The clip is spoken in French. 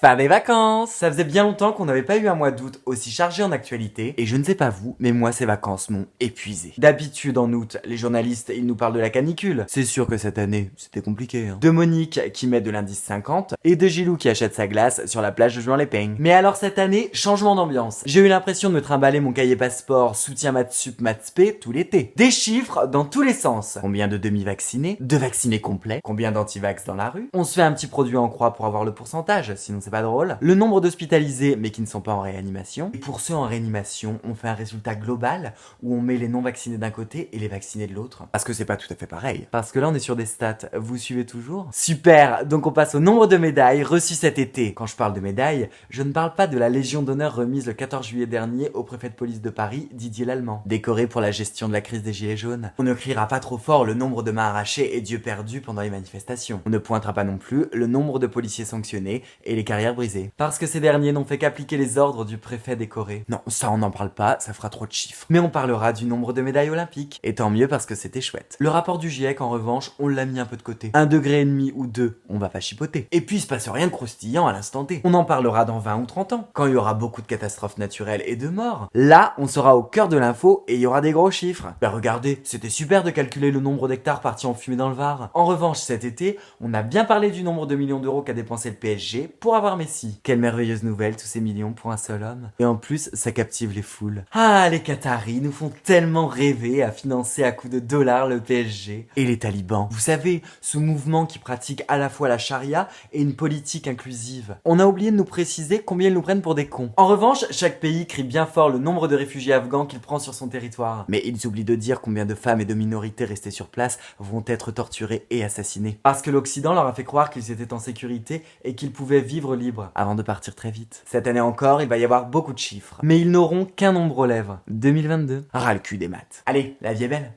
Pas des vacances. Ça faisait bien longtemps qu'on n'avait pas eu un mois d'août aussi chargé en actualité, et je ne sais pas vous, mais moi ces vacances m'ont épuisé. D'habitude en août, les journalistes ils nous parlent de la canicule. C'est sûr que cette année, c'était compliqué. De Monique qui met de l'indice 50, et de Gilou qui achète sa glace sur la plage de Juan-les-Peignes. Mais alors cette année, changement d'ambiance. J'ai eu l'impression de me trimballer mon cahier passeport, soutien maths sup maths spé tout l'été. Des chiffres dans tous les sens. Combien de demi-vaccinés, de vaccinés complets, combien d'antivax dans la rue. On se fait un petit produit en croix pour avoir le pourcentage, sinon c'est pas drôle. Le nombre d'hospitalisés mais qui ne sont pas en réanimation. Et pour ceux en réanimation, on fait un résultat global où on met les non vaccinés d'un côté et les vaccinés de l'autre. Parce que c'est pas tout à fait pareil. Parce que là on est sur des stats, vous suivez toujours? Super, donc on passe au nombre de médailles reçues cet été. Quand je parle de médailles, je ne parle pas de la Légion d'honneur remise le 14 juillet dernier au préfet de police de Paris, Didier Lallemand, décoré pour la gestion de la crise des gilets jaunes. On ne criera pas trop fort le nombre de mains arrachées et d'yeux perdus pendant les manifestations. On ne pointera pas non plus le nombre de policiers sanctionnés et les carrières brisées. Parce que ces derniers n'ont fait qu'appliquer les ordres du préfet décoré. Non, ça on n'en parle pas, ça fera trop de chiffres. Mais on parlera du nombre de médailles olympiques. Et tant mieux parce que c'était chouette. Le rapport du GIEC en revanche, on l'a mis un peu de côté. 1,5 degré ou 2, on va pas chipoter. Et puis il se passe rien de croustillant à l'instant T. On en parlera dans 20 ou 30 ans, quand il y aura beaucoup de catastrophes naturelles et de morts. Là, on sera au cœur de l'info et il y aura des gros chiffres. Bah regardez, c'était super de calculer le nombre d'hectares partis en fumée dans le Var. En revanche, cet été, on a bien parlé du nombre de millions d'euros qu'a dépensé le PSG pour avoir Messi. Quelle merveilleuse nouvelle, tous ces millions pour un seul homme. Et en plus, ça captive les foules. Ah, les Qataris nous font tellement rêver à financer à coups de dollars le PSG. Et les talibans, vous savez, ce mouvement qui pratique à la fois la charia et une politique inclusive. On a oublié de nous préciser combien ils nous prennent pour des cons. En revanche, chaque pays crie bien fort le nombre de réfugiés afghans qu'il prend sur son territoire. Mais ils oublient de dire combien de femmes et de minorités restées sur place vont être torturées et assassinées. Parce que l'Occident leur a fait croire qu'ils étaient en sécurité et qu'ils pouvaient vivre libres avant de partir très vite. Cette année encore, il va y avoir beaucoup de chiffres. Mais ils n'auront qu'un nombre aux lèvres. 2022. Ras le cul des maths. Allez, la vie est belle.